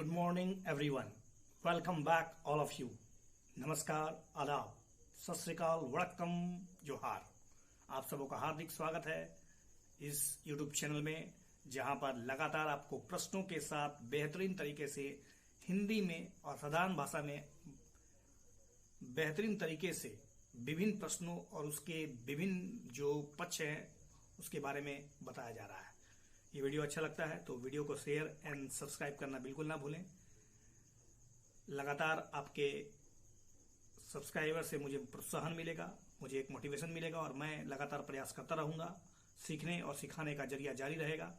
Good morning everyone, welcome back all of you. नमस्कार, आदाब, सत श्री अकाल, वड़क्कम, जोहार। आप सबों का हार्दिक स्वागत है इस यूट्यूब चैनल में, जहां पर लगातार आपको प्रश्नों के साथ बेहतरीन तरीके से हिंदी में और साधारण भाषा में बेहतरीन तरीके से विभिन्न प्रश्नों और उसके विभिन्न जो पक्ष हैं उसके बारे में बताया जा रहा है। ये वीडियो अच्छा लगता है तो वीडियो को शेयर एंड सब्सक्राइब करना बिल्कुल ना भूलें। लगातार आपके सब्सक्राइबर से मुझे प्रोत्साहन मिलेगा, मुझे एक मोटिवेशन मिलेगा और मैं लगातार प्रयास करता रहूंगा। सीखने और सिखाने का जरिया जारी रहेगा।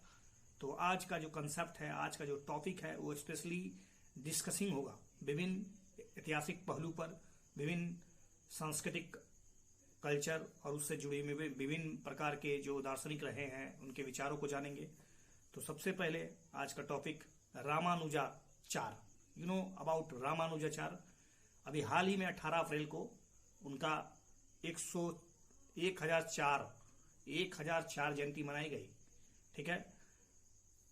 तो आज का जो कंसेप्ट है, आज का जो टॉपिक है, वो स्पेशली डिस्कसिंग होगा विभिन्न ऐतिहासिक पहलू पर, विभिन्न सांस्कृतिक कल्चर और उससे जुड़े हुए विभिन्न प्रकार के जो दार्शनिक रहे हैं उनके विचारों को जानेंगे। तो सबसे पहले आज का topic Ramanujacharya. You know about Ramanujacharya. अभी हाल ही में 18 अप्रैल को उनका 1004 जयंती मनाई गई। ठीक है,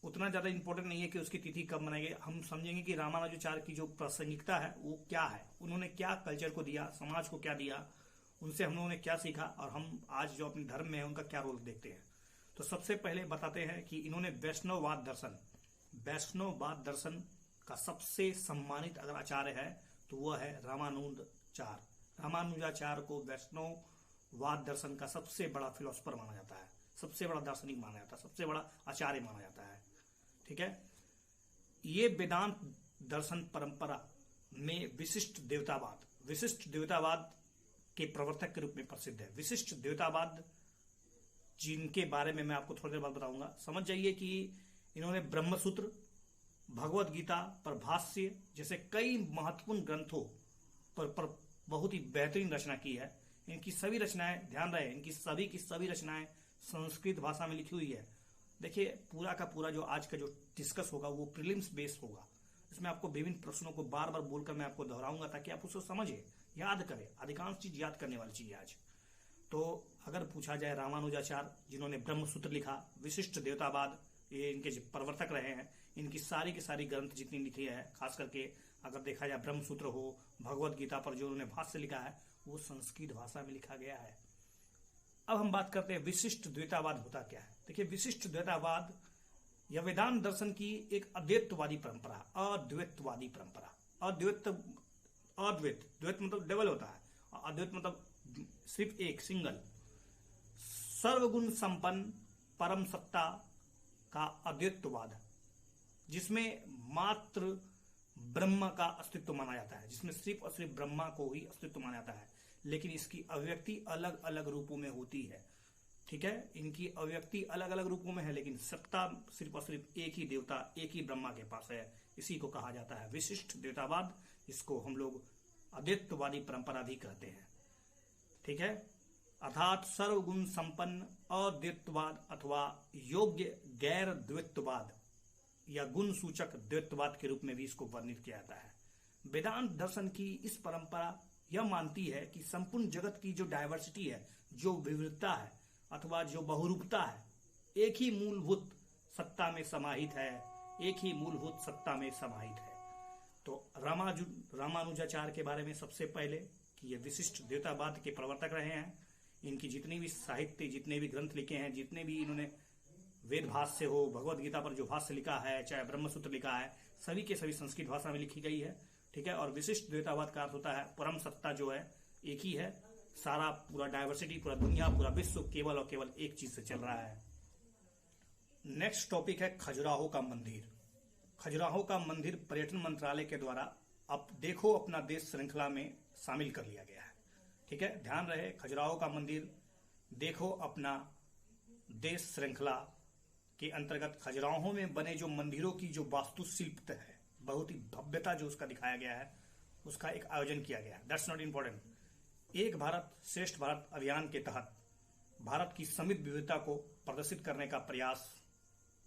उतना ज्यादा इंपॉर्टेंट नहीं है कि उसकी तिथि कब मनाई गई। हम समझेंगे कि रामानुजाचार्य की जो प्रासंगिकता है वो क्या है, उन्होंने क्या कल्चर को दिया, समाज को क्या दिया, उनसे हम लोगों ने क्या सीखा और हम आज जो अपने धर्म में है उनका क्या रोल देखते हैं। तो सबसे पहले बताते हैं कि इन्होंने वैष्णववाद दर्शन का सबसे सम्मानित अगर आचार्य है तो वह है रामानुजाचार्य। रामानुजाचार्य को वैष्णववाद दर्शन का सबसे बड़ा फिलोसफर माना जाता है, सबसे बड़ा दार्शनिक माना जाता है, सबसे बड़ा आचार्य माना जाता है। ठीक है, ये वेदांत दर्शन परंपरा में विशिष्ट देवतावाद के प्रवर्तक के रूप में प्रसिद्ध है। विशिष्ट देवतावाद जिनके बारे में मैं आपको थोड़ी देर बाद बताऊंगा। समझ जाइए कि इन्होंने ब्रह्मसूत्र, भगवत गीता पर भाष्य जैसे कई महत्वपूर्ण ग्रंथों पर बहुत ही बेहतरीन रचना की है। इनकी सभी रचनाएं, ध्यान रहे, इनकी सभी की सभी रचनाएं संस्कृत भाषा में लिखी हुई है। देखिए, पूरा का पूरा जो आज का जो डिस्कस होगा वो प्रीलिम्स बेस्ड होगा। इसमें आपको विभिन्न प्रश्नों को बार बार बोलकर मैं आपको दोहराऊंगा ताकि आप उसको समझे, याद करें। अधिकांश चीज याद करने वाली चीज है आज। तो अगर पूछा जाए, रामानुजाचार्य जिन्होंने ब्रह्मसूत्र लिखा, विशिष्ट देवतावाद, ये इनके प्रवर्तक रहे हैं। इनकी सारी की सारी ग्रंथ जितनी लिखी है, खास करके अगर देखा जाए ब्रह्मसूत्र हो, भगवत गीता पर जो उन्होंने भाष्य लिखा है वो संस्कृत भाषा में लिखा गया है। अब हम बात करते हैं विशिष्ट द्वैतावाद होता क्या है। देखिए, विशिष्ट द्वैतावाद यह वेदांत दर्शन की एक अद्वैतवादी परंपरा, अद्वैतवादी परंपरा। द्वैत मतलब डबल होता है, अद्वैत मतलब सिर्फ एक, सिंगल, सर्वगुण संपन्न परम सत्ता का अद्वैतवाद, जिसमें मात्र ब्रह्म का अस्तित्व माना जाता है, जिसमें सिर्फ और सिर्फ ब्रह्मा को ही अस्तित्व माना जाता है, लेकिन इसकी अभिव्यक्ति अलग अलग रूपों में होती है। ठीक है, इनकी अभिव्यक्ति अलग अलग रूपों में है, लेकिन सत्ता सिर्फ और सिर्फ एक ही देवता, एक ही ब्रह्मा के पास है। इसी को कहा जाता है विशिष्ट देवतावाद। इसको हम लोग अद्वैतवादी परंपरा भी कहते हैं। ठीक है, अर्थात सर्वगुण संपन्न अद्वैतवाद अथवा योग्य गैर द्वैतवाद या गुण सूचक द्वैतवाद के रूप में भी इसको वर्णित किया जाता है। वेदांत दर्शन की इस परंपरा यह मानती है कि संपूर्ण जगत की जो डायवर्सिटी है, जो विविधता है अथवा जो बहुरूपता है, एक ही मूलभूत सत्ता में समाहित है, एक ही मूलभूत सत्ता में समाहित है। तो रामानुजाचार्य के बारे में सबसे पहले कि ये विशिष्ट देवतावाद के प्रवर्तक रहे हैं। इनकी जितनी भी साहित्य, जितने भी ग्रंथ लिखे हैं, जितने भी इन्होंने वेद भाष्य हो, भगवत गीता पर जो भाष्य लिखा है, चाहे ब्रह्मसूत्र लिखा है, सभी के सभी संस्कृत भाषा में लिखी गई है। ठीक है, और विशिष्ट द्वैतावाद का अर्थ होता है परम सत्ता जो है एक ही है, सारा पूरा डायवर्सिटी, पूरा दुनिया, पूरा विश्व केवल और केवल एक चीज से चल रहा है। नेक्स्ट टॉपिक है खजुराहो का मंदिर। खजुराहो का मंदिर पर्यटन मंत्रालय के द्वारा अब देखो अपना देश श्रृंखला में शामिल कर लिया गया है। ठीक है, ध्यान रहे, खजुराहो का मंदिर देखो अपना देश श्रृंखला के अंतर्गत खजुराहो में बने जो मंदिरों की जो वास्तुशिल्प है, बहुत ही भव्यता जो उसका दिखाया गया है, उसका एक आयोजन किया गया है। That's not important. एक भारत श्रेष्ठ भारत अभियान के तहत भारत की समृद्ध विविधता को प्रदर्शित करने का प्रयास,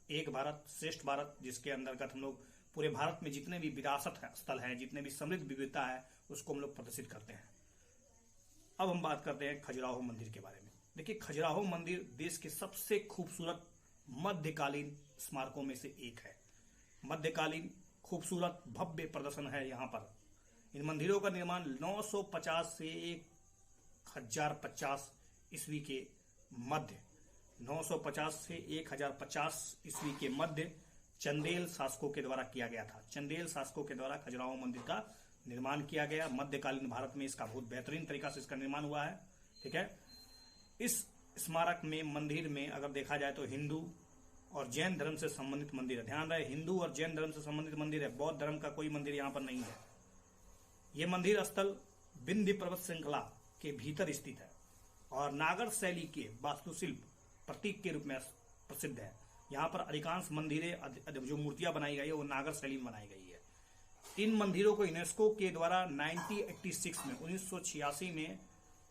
एक भारत श्रेष्ठ भारत, जिसके अंतर्गत हम लोग पूरे भारत में जितने भी विरासत है स्थल है, जितने भी समृद्ध विविधता है, उसको हम लोग प्रदर्शित करते हैं। अब हम बात करते हैं खजुराहो मंदिर के बारे में। देखिए, खजुराहो मंदिर देश के सबसे खूबसूरत मध्यकालीन स्मारकों में से एक है। मध्यकालीन खूबसूरत भव्य प्रदर्शन है यहाँ पर। इन मंदिरों का निर्माण 950 से 1050 ईस्वी के मध्य 950 से 1050 ईस्वी के मध्य चंदेल शासकों के द्वारा किया गया था। चंदेल शासकों के द्वारा खजुराहो मंदिर का निर्माण किया गया। मध्यकालीन भारत में इसका बहुत बेहतरीन तरीका से इसका निर्माण हुआ है। ठीक है, इस स्मारक में मंदिर में अगर देखा जाए तो हिंदू और जैन धर्म से संबंधित मंदिर है। ध्यान रहे, हिंदू और जैन धर्म से संबंधित मंदिर है, बौद्ध धर्म का कोई मंदिर यहाँ पर नहीं है। यह मंदिर स्थल विंध्य पर्वत श्रृंखला के भीतर स्थित है और नागर शैली के वास्तुशिल्प प्रतीक के रूप में प्रसिद्ध है। यहाँ पर अधिकांश मंदिरें जो मूर्तियां बनाई गई है वो नागर शैली में बनाई गई है। इन मंदिरों को यूनेस्को के द्वारा 1986 में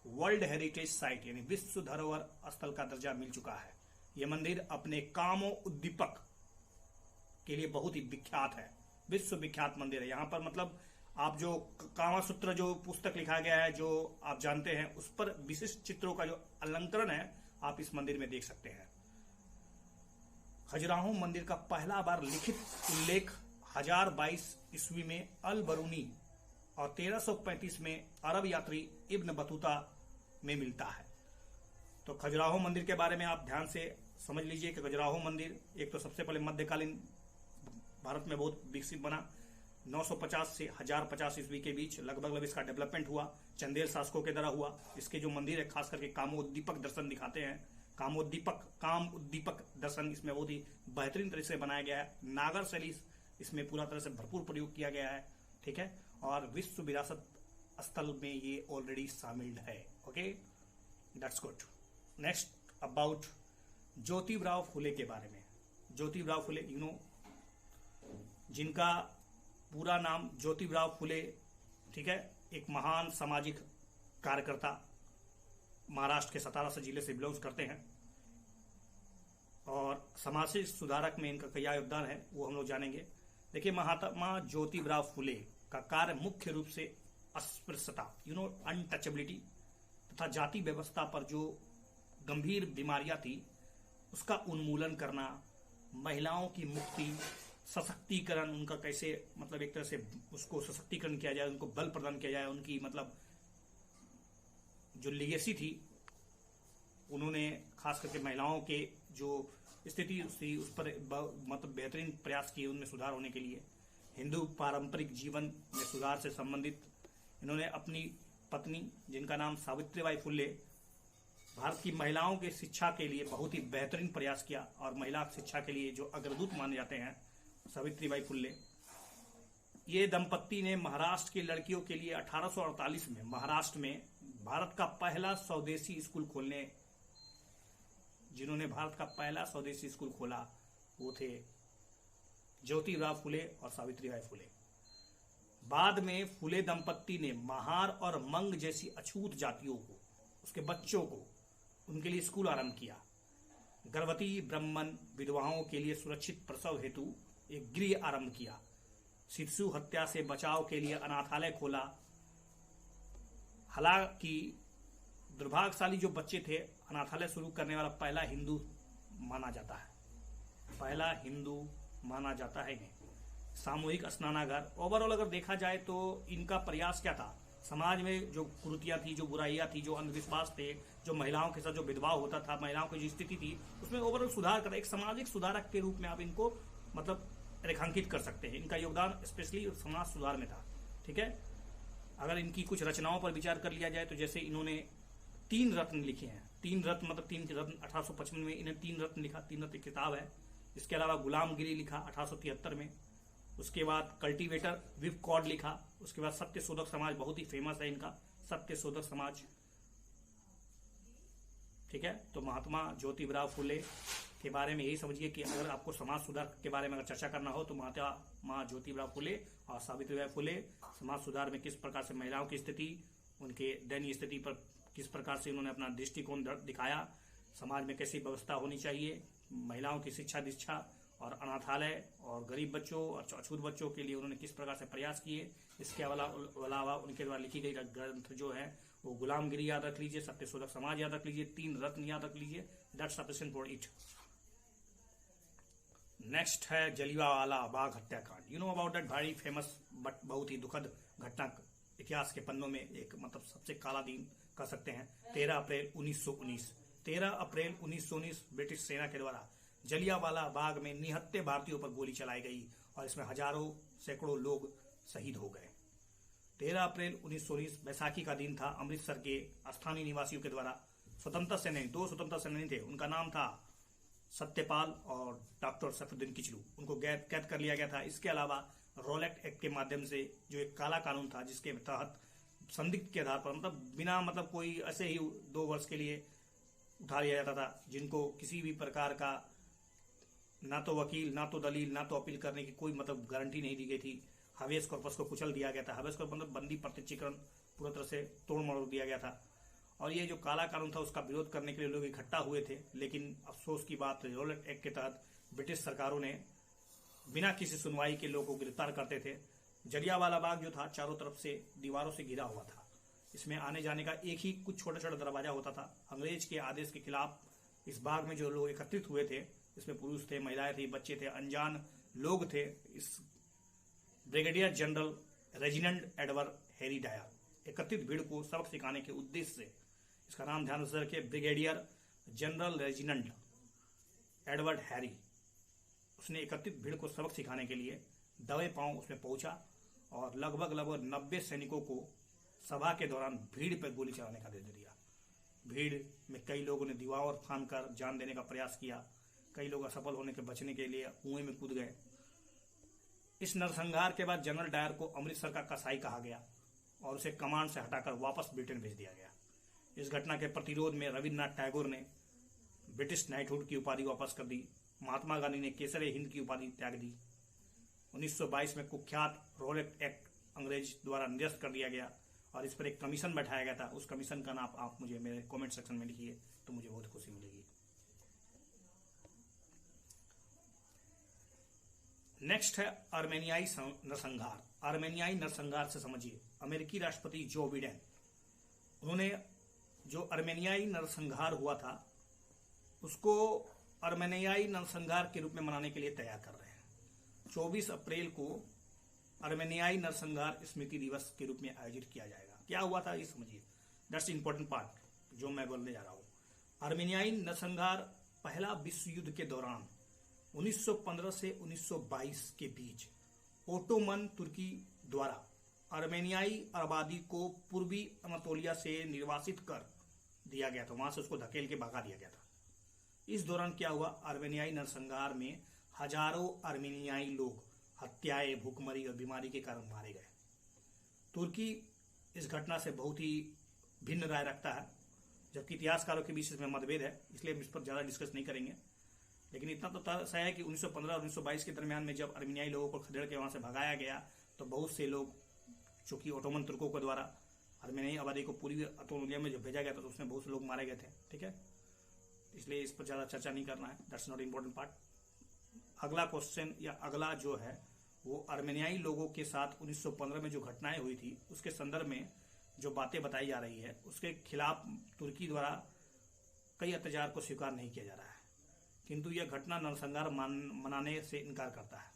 वर्ल्ड हेरिटेज साइट यानी विश्व धरोहर स्थल का दर्जा मिल चुका है। यह मंदिर अपने कामो उद्दीपक के लिए बहुत ही विख्यात है, विश्व विख्यात मंदिर है। यहाँ पर मतलब आप जो कामासूत्र जो पुस्तक लिखा गया है, जो आप जानते हैं, उस पर विशिष्ट चित्रों का जो अलंकरण है आप इस मंदिर में देख सकते हैं। खजुराहो मंदिर का पहला बार लिखित उल्लेख 1022 ईस्वी में अल बरूनी और 1335 में अरब यात्री इब्न बतूता में मिलता है। तो खजुराहो मंदिर के बारे में आप ध्यान से समझ लीजिए कि खजुराहो मंदिर एक तो सबसे पहले मध्यकालीन भारत में बहुत विकसित बना। 950 से 1050 ईस्वी के बीच लगभग इसका डेवलपमेंट हुआ, चंदेल शासकों के द्वारा हुआ। इसके जो मंदिर है खास करके कामोद्दीपक दर्शन दिखाते हैं, काम उद्दीपक दर्शन इसमें बहुत ही बेहतरीन तरीके से बनाया गया है। नागर शैली इसमें पूरा तरह से भरपूर प्रयोग किया गया है। ठीक है, और विश्व विरासत स्थल में ये ऑलरेडी शामिल है। Okay, that's good. Next about Jyotibarao Phule के बारे में। ज्योतिबराव फुले, जिनका पूरा नाम ज्योतिबराव फुले, ठीक है, एक महान सामाजिक कार्यकर्ता, महाराष्ट्र के सतारा से जिले से बिलोंग्स करते हैं और सामाजिक सुधारक में इनका क्या योगदान है वो हम लोग जानेंगे। देखिए, महात्मा ज्योतिबराव फुले का कार्य मुख्य रूप से अस्पृश्यता अनटचेबिलिटी तथा जाति व्यवस्था पर जो गंभीर बीमारियां थी उसका उन्मूलन करना, महिलाओं की मुक्ति, सशक्तिकरण, उनका कैसे मतलब एक तरह से उसको सशक्तिकरण किया जाए, उनको बल प्रदान किया जाए, उनकी मतलब जो लीगेसी थी उन्होंने खास करके महिलाओं के जो स्थिति थी उस पर मतलब बेहतरीन प्रयास किए उनमें सुधार होने के लिए। हिंदू पारंपरिक जीवन में सुधार से संबंधित इन्होंने अपनी पत्नी जिनका नाम सावित्रीबाई फुले, भारत की महिलाओं के शिक्षा के लिए बहुत ही बेहतरीन प्रयास किया और महिला शिक्षा के लिए जो अग्रदूत माने जाते हैं सावित्रीबाई फुले, ये दंपत्ति ने महाराष्ट्र की लड़कियों के लिए 1848 में महाराष्ट्र में भारत का पहला स्वदेशी स्कूल खोलने, जिन्होंने भारत का पहला स्वदेशी स्कूल खोला वो थे ज्योतिबराव फुले और सावित्रीबाई फुले। बाद में फुले दंपत्ति ने महार और मंग जैसी अछूत जातियों को, उसके बच्चों को, उनके लिए स्कूल आरंभ किया। गर्भवती ब्राह्मण विधवाओं के लिए सुरक्षित प्रसव हेतु एक गृह आरंभ किया। शिशु हत्या से बचाव के लिए अनाथालय खोला। हालांकि दुर्भाग्यशाली जो बच्चे थे, अनाथालय शुरू करने वाला पहला हिंदू माना जाता है, पहला हिंदू माना जाता है। सामूहिक स्नानागार, ओवरऑल अगर देखा जाए तो इनका प्रयास क्या था, समाज में जो कुरीतियां थी, जो बुराइयां थी, जो अंधविश्वास थे, जो महिलाओं के साथ जो भेदभाव होता था, महिलाओं की जो स्थिति थी उसमें ओवरऑल सुधार कर एक सामाजिक सुधारक के रूप में आप इनको मतलब रेखांकित कर सकते हैं। इनका योगदान स्पेशली समाज सुधार में था। ठीक है, अगर इनकी कुछ रचनाओं पर विचार कर लिया जाए तो जैसे इन्होंने 3 रत्न लिखे हैं। 3 रत्न मतलब 3 रत्न 1855 में इन्हें 3 रत्न लिखा, 3 रत्न किताब है। इसके अलावा गुलामगिरी लिखा 1873 में। उसके बाद कल्टीवेटर विव कॉर्ड लिखा। उसके बाद सत्यशोधक समाज बहुत ही फेमस है इनका, सत्यशोधक समाज। ठीक है, तो महात्मा ज्योतिबराव फुले के बारे में यही समझिए कि अगर आपको समाज सुधार के बारे में अगर चर्चा करना हो तो महात्मा ज्योतिबराव फुले और सावित्रीबाई फुले समाज सुधार में किस प्रकार से महिलाओं की स्थिति, उनके दयनीय स्थिति पर किस प्रकार से उन्होंने अपना दृष्टिकोण दिखाया, समाज में कैसी व्यवस्था होनी चाहिए, महिलाओं की शिक्षा दीक्षा और अनाथालय और गरीब बच्चों और अछूत बच्चों के लिए उन्होंने किस प्रकार से प्रयास किए। इसके अलावा उनके द्वारा लिखी गई ग्रंथ जो है वो गुलामगिरी याद रख लीजिए, सत्यशोधक समाज याद रख लीजिए, 3 रत्न याद रख लीजिए। That's sufficient for it. Next है जलियांवाला बाग हत्याकांड। You know about that very famous but बहुत ही दुखद घटना, इतिहास के पन्नों में एक मतलब सबसे काला दिन कह सकते हैं। 13 अप्रैल 1919 13 अप्रैल 1919 ब्रिटिश सेना के द्वारा जलियांवाला बाग में निहत्थे भारतीयों पर गोली चलाई गई और इसमें हजारों सैकड़ों लोग शहीद हो गए। 13 अप्रैल 1919 बैसाखी का दिन था। अमृतसर के स्थानीय निवासियों के द्वारा स्वतंत्रता सेनानी, दो स्वतंत्रता सेनानी थे, उनका नाम था सत्यपाल और डॉक्टर सैफुद्दीन किचलू, उनको कैद कर लिया गया था। इसके अलावा रोलेक्ट एक्ट के माध्यम से जो एक काला कानून था जिसके तहत संदिग्ध के आधार पर मतलब बिना मतलब कोई ऐसे ही 2 वर्ष के लिए उठा लिया जाता था, जिनको किसी भी प्रकार का ना तो वकील, ना तो दलील, ना तो अपील करने की कोई मतलब गारंटी नहीं दी गई थी। हवेस कॉर्पस को कुचल दिया गया था। हवेस कॉर्पस मतलब बंदी प्रत्यक्षीकरण पूरी तरह से तोड़ मरोड़ दिया गया था। और ये जो काला कानून था उसका विरोध करने के लिए लोग इकट्ठा हुए थे, लेकिन अफसोस की बात, रोलेट एक्ट के तहत ब्रिटिश सरकारों ने बिना किसी सुनवाई के लोगों को गिरफ्तार करते थे। जलियांवाला बाग जो था चारों तरफ से दीवारों से घिरा हुआ था। इसमें आने जाने का एक ही कुछ छोटा छोटा दरवाजा होता था। अंग्रेज के आदेश के खिलाफ इस बाग में जो लोग एकत्रित हुए थे, इसमें पुरुष थे, महिलाएं थी, बच्चे थे, अनजान लोग थे। इस brigadier general resident Edward Harry Dyer एकत्रित भीड़ को सबक सिखाने के उद्देश्य से, इसका नाम ध्यान से रखिए, brigadier general resident Edward Harry, उसने एकत्रित भीड़ को सबक सिखाने के लिए दबे पांव उसमें पहुंचा और लगभग 90 सैनिकों को सभा के दौरान भीड़ पर गोली चलाने का निर्देश दिया। भीड़ में कई लोगों ने दीवार फांद कर जान देने का प्रयास किया। कई लोग असफल होने के बचने के लिए कुएं में कूद गए। इस नरसंहार के बाद जनरल डायर को अमृतसर का कसाई कहा गया और उसे कमांड से हटाकर वापस ब्रिटेन भेज दिया गया। इस घटना के प्रतिरोध में रविन्द्रनाथ टैगोर ने ब्रिटिश नाइटहुड की उपाधि वापस कर दी। महात्मा गांधी ने केसरे हिंद की उपाधि त्याग दी। 1922 में कुख्यात रोलेट एक्ट अंग्रेज द्वारा निरस्त कर दिया गया और इस पर एक कमीशन बैठाया गया था। उस कमीशन का नाम आप मुझे मेरे कमेंट सेक्शन में लिखिए तो मुझे बहुत खुशी मिलेगी। नेक्स्ट है आर्मेनियाई नरसंहार। आर्मेनियाई नरसंहार से समझिए, अमेरिकी राष्ट्रपति जो बिडेन, उन्होंने जो आर्मेनियाई नरसंहार हुआ था उसको आर्मेनियाई नरसंहार के रूप में मनाने के लिए तैयार कर रहे हैं। 24 अप्रैल को आर्मेनियाई नरसंहार स्मृति दिवस के रूप में आयोजित किया जाएगा। क्या हुआ था ये समझिए, दैट्स इंपॉर्टेंट पार्ट जो मैं बोलने जा रहा हूं। आर्मेनियाई नरसंहार पहला विश्व युद्ध के दौरान 1915 से 1922 के बीच ओटोमन तुर्की द्वारा आर्मेनियाई आबादी को पूर्वी अनातोलिया से निर्वासित कर दिया गया था। वहां से उसको धकेल के भगा दिया गया था। इस दौरान क्या हुआ, आर्मेनियाई नरसंहार में हजारों आर्मेनियाई लोग हत्याएं, भूखमरी और बीमारी के कारण मारे गए। तुर्की इस घटना से बहुत ही भिन्न राय रखता है, जबकि इतिहासकारों के बीच इसमें मतभेद है, इसलिए हम इस पर ज्यादा डिस्कस नहीं करेंगे। लेकिन इतना तो तय है कि 1915 और 1922 के दरमियान में जब आर्मेनियाई लोगों को खदेड़ के वहां से भगाया गया तो बहुत से लोग, चूंकि ओटोमन तुर्कों के द्वारा आर्मेनियाई आबादी को पूर्वी अनातोलिया में जब भेजा गया था तो उसमें बहुत से लोग मारे गए थे। ठीक है, इसलिए इस पर ज्यादा चर्चा नहीं करना है, दैट्स नॉट इम्पोर्टेंट पार्ट। अगला क्वेश्चन या अगला जो है वो आर्मेनियाई लोगों के साथ 1915 में जो घटनाएं हुई थी उसके संदर्भ में जो बातें बताई जा रही है उसके खिलाफ तुर्की द्वारा कई अत्याचार को स्वीकार नहीं किया जा रहा है, किंतु यह घटना नरसंहार मनाने से इनकार करता है।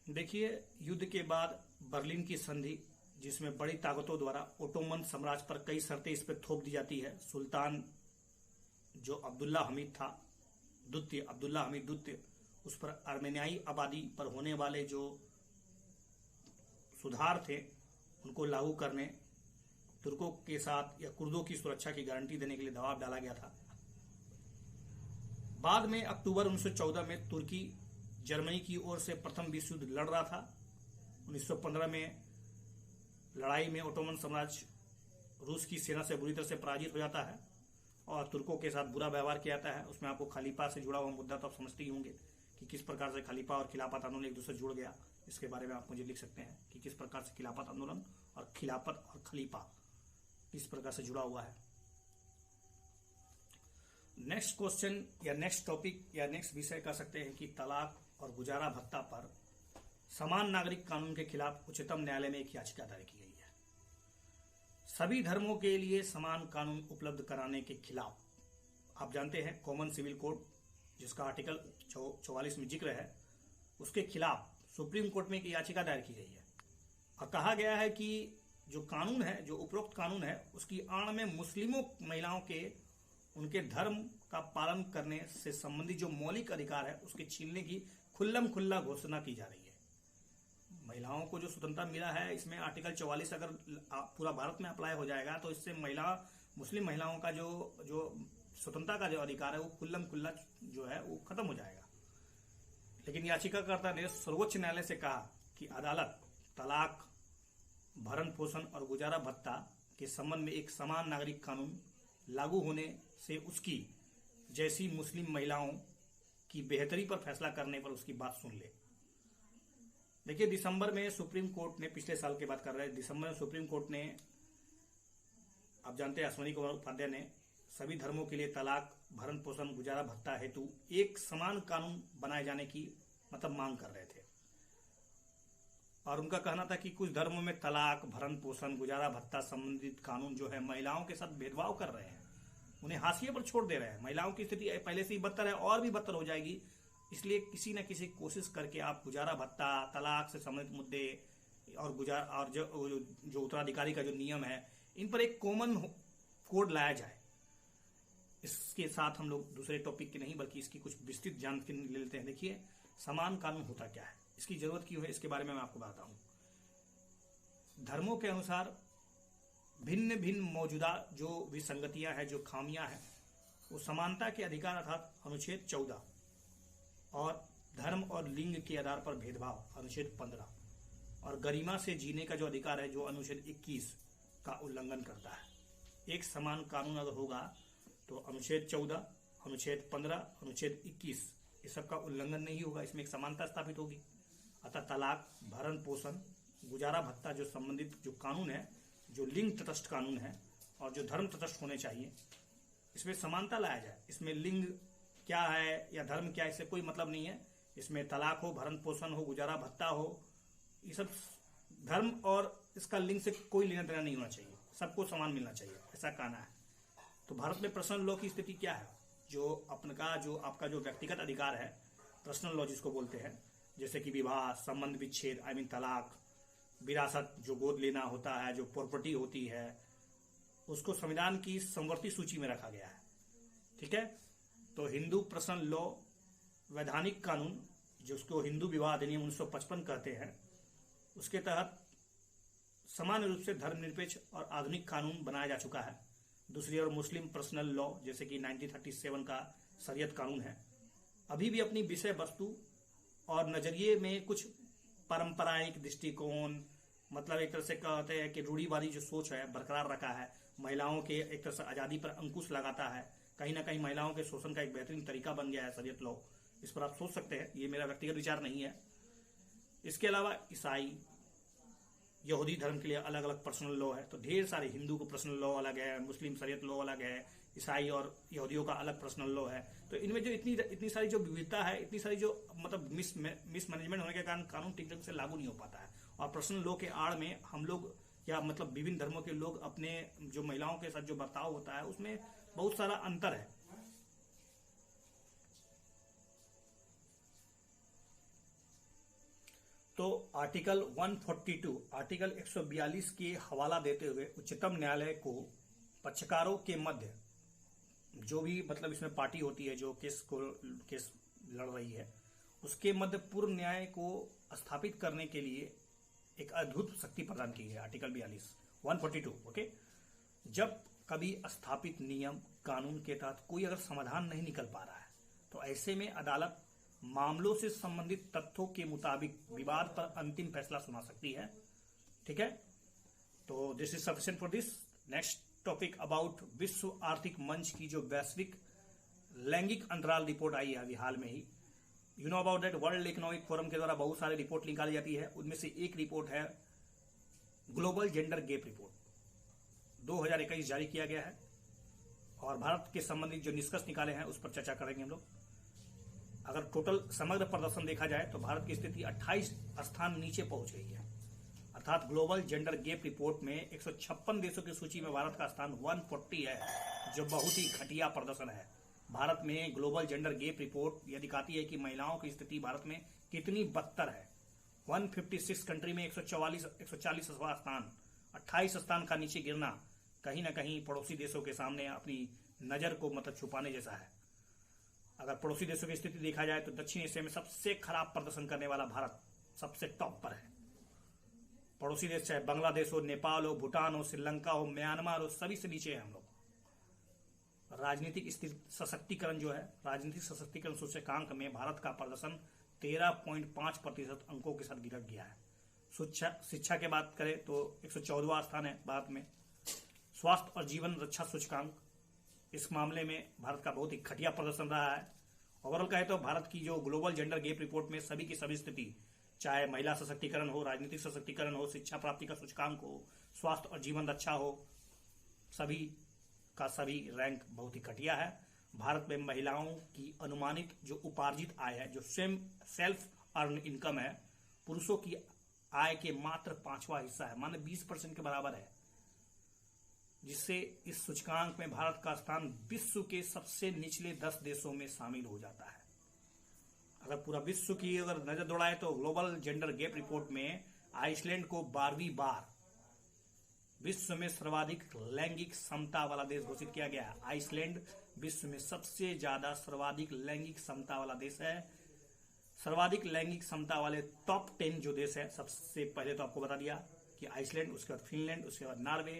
देखिए, युद्ध के बाद बर्लिन की संधि, जिसमें बड़ी ताकतों द्वारा ओटोमन साम्राज्य पर कई शर्तें इस पर थोप दी जाती है। सुल्तान जो अब्दुल्ला हमीद था, अब्दुल्ला हमीद द्वितीय, उस पर आर्मेनियाई आबादी पर होने वाले जो सुधार थे उनको लागू करने, तुर्कों के साथ या कुर्दों की सुरक्षा की गारंटी देने के लिए दबाव डाला गया था। बाद में अक्टूबर 1914 में तुर्की जर्मनी की ओर से प्रथम विश्व युद्ध लड़ रहा था। 1915 में लड़ाई में ओटोमन साम्राज्य रूस की सेना से बुरी तरह से पराजित हो जाता है और तुर्कों के साथ बुरा व्यवहार किया जाता है। उसमें आपको खलीफा से जुड़ा हुआ मुद्दा तो आप समझते ही होंगे कि किस प्रकार से खलीफा और खिलाफत आंदोलन एक दूसरे से जुड़ गया। इसके बारे में आप मुझे लिख सकते हैं कि किस प्रकार से खिलाफत आंदोलन और खिलाफत और खलीफा किस प्रकार से जुड़ा हुआ है। नेक्स्ट क्वेश्चन या नेक्स्ट टॉपिक या नेक्स्ट विषय कह सकते हैं कि तलाक और गुजारा भत्ता पर समान नागरिक कानून के खिलाफ उच्चतम न्यायालय में एक याचिका दायर की गई है। सभी धर्मों के लिए समान कानून उपलब्ध कराने के खिलाफ आप जानते हैं कॉमन सिविल कोड, जिसका आर्टिकल 44 में जिक्र है, उसके खिलाफ सुप्रीम कोर्ट में एक याचिका दायर की गई है और कहा गया है कि जो कानून है, जो उपरोक्त कानून है, उसकी आड़ में मुस्लिमों महिलाओं के उनके धर्म का पालन करने से संबंधित जो मौलिक अधिकार है उसके छीनने की खुल्लम खुल्ला घोषणा की जा रही है। महिलाओं को जो स्वतंत्रता मिला है, इसमें आर्टिकल 44 अगर पूरा भारत में अप्लाई हो जाएगा तो इससे मुस्लिम महिलाओं का जो स्वतंत्रता का जो अधिकार है वो खुल्लम खुल्ला जो है वो खत्म हो जाएगा। लेकिन याचिकाकर्ता ने सर्वोच्च न्यायालय से कहा कि अदालत तलाक, भरण पोषण और गुजारा भत्ता के संबंध में एक समान नागरिक कानून लागू होने से उसकी जैसी मुस्लिम महिलाओं की बेहतरी पर फैसला करने पर उसकी बात सुन ले। देखिए, दिसंबर में सुप्रीम कोर्ट ने, पिछले साल की बात कर रहे हैं, दिसंबर में सुप्रीम कोर्ट ने, आप जानते हैं अश्विनी कुमार उपाध्याय ने सभी धर्मों के लिए तलाक, भरण पोषण, गुजारा भत्ता हेतु एक समान कानून बनाए जाने की मांग कर रहे थे। और उनका कहना था कि कुछ धर्मों में तलाक, भरण पोषण, गुजारा भत्ता संबंधित कानून जो है महिलाओं के साथ भेदभाव कर रहे हैं, उन्हें हाशिए पर छोड़ दे रहे हैं। महिलाओं की स्थिति पहले से ही बदतर है और भी बदतर हो जाएगी। इसलिए किसी न किसी कोशिश करके आप गुजारा भत्ता, तलाक से संबंधित मुद्दे और जो उत्तराधिकारी का जो नियम है, इन पर एक कॉमन कोड लाया जाए। इसके साथ हम लोग दूसरे टॉपिक की नहीं बल्कि इसकी कुछ विस्तृत जानकारी ले लेते हैं। देखिए, समान कानून होता क्या है, इसकी जरूरत क्यों है, इसके बारे में मैं आपको बताता हूं। धर्मों के अनुसार भिन्न भिन्न मौजूदा जो विसंगतियां हैं, जो खामियां हैं, वो समानता के अधिकार अर्थात अनुच्छेद 14 और धर्म और लिंग के आधार पर भेदभाव अनुच्छेद 15 और गरिमा से जीने का जो अधिकार है जो अनुच्छेद 21 का उल्लंघन करता है। एक समान कानून अगर होगा तो अनुच्छेद 14, अनुच्छेद 15, अनुच्छेद 21 ये सब का उल्लंघन नहीं होगा, इसमें एक समानता स्थापित होगी। अतः तलाक, भरण पोषण, गुजारा भत्ता जो संबंधित जो कानून है, जो लिंग तटस्थ कानून है और जो धर्म तटस्थ होने चाहिए, इसमें समानता लाया जाए। इसमें लिंग क्या है या धर्म क्या है इससे कोई मतलब नहीं है। इसमें तलाक हो, भरण पोषण हो, गुजारा भत्ता हो, ये सब धर्म और इसका लिंग से कोई लेना देना नहीं होना चाहिए, सबको समान मिलना चाहिए, ऐसा कहना है। तो भारत में पर्सनल लॉ की स्थिति क्या है? जो आपका जो व्यक्तिगत अधिकार है, पर्सनल लॉ जिसको बोलते हैं, जैसे कि विवाह, संबंध विच्छेद, तलाक, विरासत जो गोद लेना होता है, जो प्रॉपर्टी होती है, उसको संविधान की समवर्ती सूची में रखा गया है। ठीक है, तो हिंदू पर्सनल लॉ वैधानिक कानून, जिसको हिंदू विवाह अधिनियम 1955 कहते हैं, उसके तहत समान रूप से धर्मनिरपेक्ष और आधुनिक कानून बनाया जा चुका है। दूसरी ओर मुस्लिम पर्सनल लॉ जैसे कि 1937 का शरीयत कानून है, अभी भी अपनी विषय वस्तु और नजरिए में कुछ पारंपरिक दृष्टिकोण, मतलब एक तरह से कहते हैं कि रूढ़िवादी जो सोच है बरकरार रखा है। महिलाओं के एक तरह से आजादी पर अंकुश लगाता है, कहीं ना कहीं महिलाओं के शोषण का एक बेहतरीन तरीका बन गया है शरीयत लॉ। इस पर आप सोच सकते हैं, ये मेरा व्यक्तिगत विचार नहीं है। इसके अलावा ईसाई, यहूदी धर्म के लिए अलग अलग पर्सनल लॉ है। तो ढेर सारे, हिंदू को पर्सनल लॉ अलग है, मुस्लिम शरीयत लॉ अलग है, ईसाई और यहूदियों का अलग पर्सनल लॉ है। तो इनमें जो इतनी सारी जो विविधता है, इतनी सारी जो मतलब मिसमैनेजमेंट होने के कारण कानून ठीक ढंग से लागू नहीं हो पाता है। और पर्सनल लॉ के आड़ में हम लोग या मतलब विभिन्न धर्मों के लोग अपने जो महिलाओं के साथ जो बर्ताव होता है उसमें बहुत सारा अंतर है। तो आर्टिकल 142, आर्टिकल 142 के हवाला देते हुए उच्चतम न्यायालय को पक्षकारों के मध्य जो भी मतलब इसमें पार्टी होती है जो केस लड़ रही है, उसके मध्य पूर्ण न्याय को स्थापित करने के लिए एक अद्भुत शक्ति प्रदान की है। Article 142 okay. जब कभी स्थापित नियम कानून के तहत कोई अगर समाधान नहीं निकल पा रहा है तो ऐसे में अदालत मामलों से संबंधित तथ्यों के मुताबिक विवाद पर अंतिम फैसला सुना सकती है। ठीक है, तो this is sufficient for this. Next topic about विश्व आर्थिक मंच की जो वैश्विक लैंगिक अंतराल रिपोर्ट आई है अभी हाल में ही। You know about that, World Economic Forum के द्वारा बहुत सारे रिपोर्ट निकाली जाती है। उनमें से एक रिपोर्ट है ग्लोबल जेंडर गैप रिपोर्ट, 2021 जारी किया गया है। और भारत के संबंधित जो निष्कर्ष निकाले हैं उस पर चर्चा करेंगे हम लोग। अगर टोटल समग्र प्रदर्शन देखा जाए तो भारत की स्थिति 28 स्थान नीचे पहुंच गई है। अर्थात ग्लोबल जेंडर गैप रिपोर्ट में 156 देशों की सूची में भारत का स्थान 140 है, जो बहुत ही घटिया प्रदर्शन है। भारत में ग्लोबल जेंडर गैप रिपोर्ट यह दिखाती है कि महिलाओं की स्थिति भारत में कितनी बदतर है। 156 कंट्री में 140वां स्थान, 28 स्थान का नीचे गिरना कहीं ना कहीं पड़ोसी देशों के सामने अपनी नजर को मतलब छुपाने जैसा है। अगर पड़ोसी देशों की स्थिति देखा जाए तो दक्षिण एशिया में सबसे खराब प्रदर्शन करने वाला भारत सबसे टॉप पर है। पड़ोसी देश चाहे बांग्लादेश हो, नेपाल हो, भूटान हो, श्रीलंका हो, म्यांमार हो, सभी से नीचे है हम लोग। राजनीतिक सशक्तिकरण जो है, राजनीतिक सशक्तिकरण सूचकांक में भारत का प्रदर्शन 13.5% अंकों के साथ गिर गया है। शिक्षा की बात करें तो 114वां स्थान है भारत में। स्वास्थ्य और जीवन रक्षा सूचकांक, इस मामले में भारत का बहुत ही घटिया प्रदर्शन रहा है। ओवरऑल कहे तो भारत की जो ग्लोबल जेंडर गैप रिपोर्ट में सभी की सभी स्थिति, चाहे महिला सशक्तिकरण हो, राजनीतिक सशक्तिकरण हो, शिक्षा प्राप्ति का सूचकांक हो, स्वास्थ्य और जीवन रक्षा हो, सभी का सभी रैंक बहुत ही घटिया है। भारत में महिलाओं की अनुमानित जो उपार्जित आय है, जो स्वयं सेल्फ अर्न इनकम है, पुरुषों की आय के मात्र 5वां हिस्सा है, माने 20% के बराबर है, जिससे इस सूचकांक में भारत का स्थान विश्व के सबसे निचले 10 देशों में शामिल हो जाता है। अगर पूरा विश्व की अगर नजर दौड़ाए तो ग्लोबल जेंडर गैप रिपोर्ट में आइसलैंड को 12वीं बार विश्व में सर्वाधिक लैंगिक समता वाला देश घोषित किया गया है। आइसलैंड विश्व में सबसे ज्यादा सर्वाधिक लैंगिक समता वाला देश है। सर्वाधिक लैंगिक समता वाले टॉप 10 जो देश है, सबसे पहले तो आपको बता दिया कि आइसलैंड, उसके बाद फिनलैंड, उसके बाद नॉर्वे,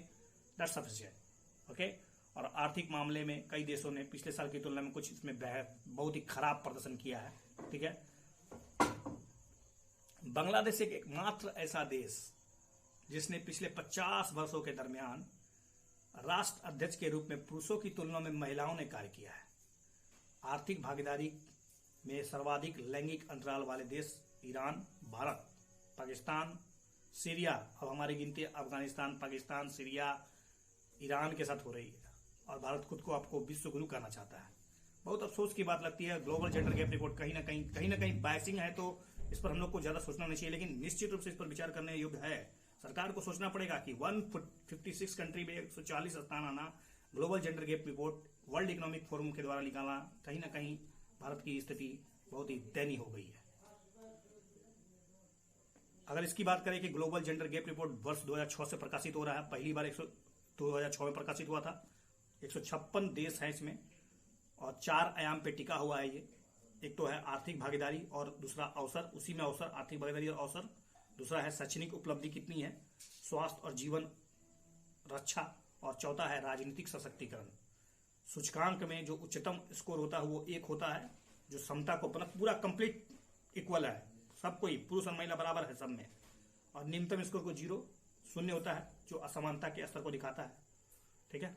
दैट्स सफिशिएंट। ओके। और आर्थिक मामले में कई देशों ने पिछले साल की तुलना में कुछ इसमें बहुत ही खराब प्रदर्शन किया है। ठीक है। बांग्लादेश एक एकमात्र ऐसा देश जिसने पिछले 50 वर्षों के दरमियान राष्ट्र अध्यक्ष के रूप में पुरुषों की तुलना में महिलाओं ने कार्य किया है। आर्थिक भागीदारी में सर्वाधिक लैंगिक अंतराल वाले देश ईरान, भारत, पाकिस्तान, सीरिया, अब हमारी गिनती अफगानिस्तान, पाकिस्तान, सीरिया, ईरान के साथ हो रही है और भारत खुद को आपको विश्व गुरु कहना चाहता है। बहुत अफसोस की बात लगती है। ग्लोबल जेंडर गैप रिपोर्ट कहीं ना कहीं बायसिंग है, तो इस पर हम लोग को ज्यादा सोचना नहीं चाहिए, लेकिन निश्चित रूप से इस पर विचार करने योग्य है। सरकार को सोचना पड़ेगा कि 156 कंट्री में 140 स्थान आना, global gender gap report world Economic Forum के द्वारा निकाला, कहीं ना कहीं भारत की स्थिति बहुत ही दयनीय हो गई है। अगर इसकी बात करें कि ग्लोबल जेंडर गैप रिपोर्ट वर्ष 2006 से प्रकाशित हो रहा है, पहली बार 2006 में प्रकाशित हुआ था। 156 देश हैं इसमें और 4 आयाम पे टिका हुआ है ये। एक तो है आर्थिक भागीदारी और दूसरा अवसर, उसी में अवसर, आर्थिक भागीदारी और अवसर। दूसरा है शैक्षणिक उपलब्धि कितनी है, स्वास्थ्य और जीवन रक्षा, और चौथा है राजनीतिक सशक्तिकरण। सूचकांक में जो उच्चतम स्कोर होता है वो 1 होता है, जो समता को पूरा कंप्लीट इक्वल है, सब कोई पुरुष और महिला बराबर है सब में। और निम्नतम स्कोर को 0 होता है, जो असमानता के स्तर को दिखाता है। ठीक है।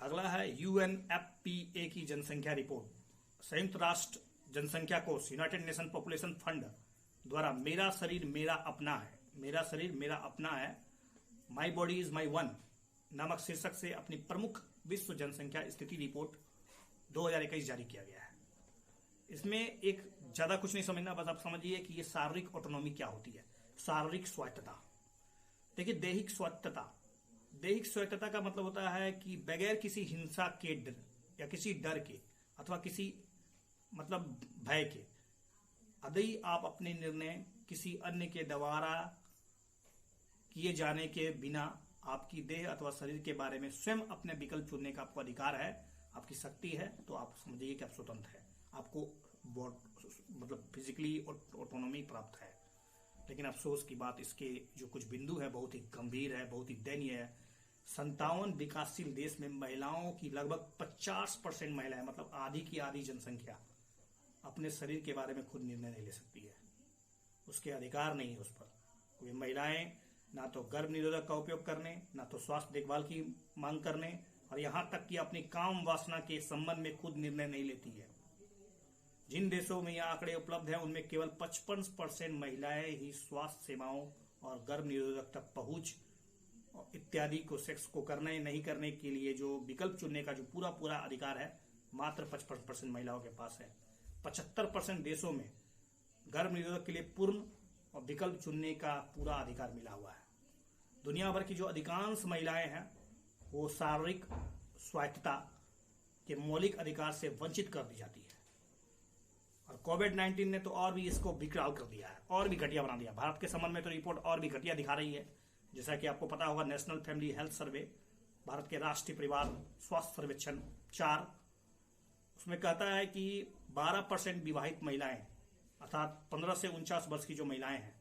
अगला है UNFPA की जनसंख्या रिपोर्ट। संयुक्त राष्ट्र जनसंख्या कोष, यूनाइटेड नेशन पॉपुलेशन फंड द्वारा मेरा शरीर मेरा अपना है, मेरा शरीर मेरा अपना है, my body is my one नामक शीर्षक से अपनी प्रमुख विश्व जनसंख्या स्थिति रिपोर्ट 2021 जारी किया गया है। इसमें एक ज्यादा कुछ नहीं समझना, बस आप समझिए कि ये शारीरिक ऑटोनॉमी क्या होती है। शारीरिक स्वायत्तता, देखिए दैहिक स्वायत्तता का मतलब होता है कि बगैर किसी हिंसा के डर या किसी डर के अथवा किसी मतलब भय के, यदि आप अपने निर्णय किसी अन्य के द्वारा किए जाने के बिना आपकी देह अथवा शरीर के बारे में स्वयं अपने विकल्प चुनने का आपको अधिकार है, आपकी शक्ति है, तो आप समझिए कि आप स्वतंत्र है, आपको मतलब फिजिकली ऑटोनॉमी प्राप्त है। लेकिन अफसोस की बात, इसके जो कुछ बिंदु है बहुत ही गंभीर है, बहुत ही दयनीय है। 57 विकासशील देश में महिलाओं की लगभग 50% महिलाएं, मतलब आधी की आधी जनसंख्या अपने शरीर के बारे में खुद निर्णय नहीं ले सकती है, उसके अधिकार नहीं है उस पर। वे महिलाएं ना तो गर्भ निरोधक का उपयोग करने, ना तो स्वास्थ्य देखभाल की मांग करने, और यहां तक कि अपनी काम वासना के संबंध में खुद निर्णय नहीं लेती है। जिन देशों में यह आंकड़े उपलब्ध हैं उनमें केवल 55% महिलाएं ही स्वास्थ्य सेवाओं और गर्भ निरोधक तक पहुंच इत्यादि को सेक्स को करने नहीं करने के लिए जो विकल्प चुनने का जो पूरा अधिकार है, मात्र 55% महिलाओं के पास है। 75% देशों में गर्भ निरोधक के लिए पूर्ण और विकल्प चुनने का पूरा अधिकार मिला हुआ है। दुनिया भर की जो अधिकांश महिलाएं हैं वो शारीरिक स्वायत्तता के मौलिक अधिकार से वंचित कर दी जाती है। और कोविड-19 ने तो और भी इसको विकराल कर दिया है, और भी घटिया बना दिया। भारत के संबंध में तो रिपोर्ट और भी घटिया दिखा रही है। जैसा कि आपको पता होगा, national family health survey, Bharat के राष्ट्रीय परिवार स्वास्थ्य सर्वेक्षण 4, उसमें कहता है कि 12% विवाहित महिलाएं, अर्थात 15 से 49 वर्ष की जो महिलाएं हैं,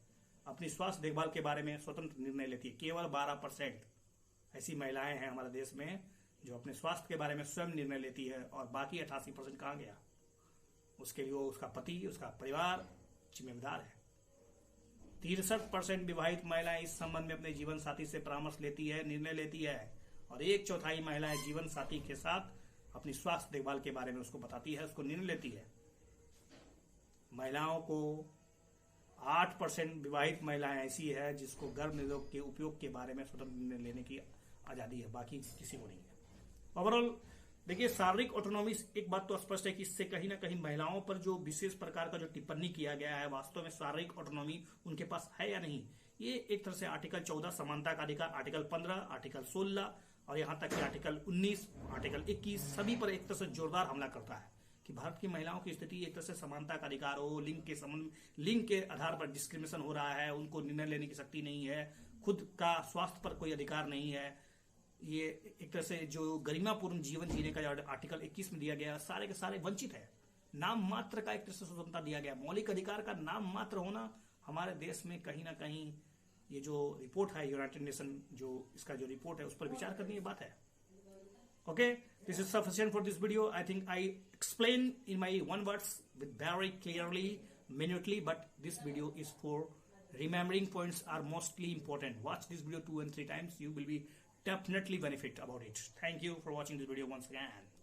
अपनी स्वास्थ्य देखभाल के बारे में स्वतंत्र निर्णय लेती है। केवल 12% ऐसी महिलाएं हैं हमारे देश में जो अपने स्वास्थ्य के बारे में स्वयं निर्णय लेती है, और बाकी 88% कहाँ गया? उसके लिए उसका पति, उसका परिवार जिम्मेदार है। 63% विवाहित महिलाएं इस संबंध में अपने जीवन साथी से परामर्श लेती है, निर्णय लेती है, और 1/4 महिलाएं जीवन साथी के साथ अपनी स्वास्थ्य देखभाल के बारे में उसको बताती है, उसको निर्णय लेती है। महिलाओं को 8% विवाहित महिलाएं ऐसी है जिसको गर्भ निरोधक के उपयोग के बारे में स्वतंत्र निर्णय लेने की आजादी है, बाकी किसी को नहीं है। ओवरऑल देखिए, शारीरिक ऑटोनॉमी, एक बात तो स्पष्ट है कि इससे कहीं ना कहीं महिलाओं पर जो विशेष प्रकार का जो टिप्पणी किया गया है, वास्तव में शारीरिक ऑटोनॉमी उनके पास है या नहीं, ये एक तरह से आर्टिकल 14 समानता का अधिकार, आर्टिकल 15, आर्टिकल 16 और यहां तक कि आर्टिकल 19, आर्टिकल 21 सभी पर एक तरह से जोरदार हमला करता है कि भारत की महिलाओं की स्थिति एक तरह से समानता का अधिकार हो, लिंग के आधार पर डिस्क्रिमिनेशन हो रहा है, उनको निर्णय लेने की शक्ति नहीं है, खुद का स्वास्थ्य पर कोई अधिकार नहीं है। ये एक तरह से जो गरिमापूर्ण जीवन जीने का आर्टिकल 21 में दिया गया, सारे के सारे वंचित है। नाम मात्र का एक तरह से स्वतंत्रता दिया गया, मौलिक अधिकार का नाम मात्र होना हमारे देश में कहीं ना कहीं, ये जो रिपोर्ट है यूनाइटेड नेशन, जो इसका जो रिपोर्ट है, उस पर विचार करने की बात है। Okay, this is sufficient for this video. I think I explain in my one words with very clearly, minutely, but this video is for remembering points are mostly important. Watch this video 2 and 3 times. You will be definitely benefit about it. Thank you for watching this video once again.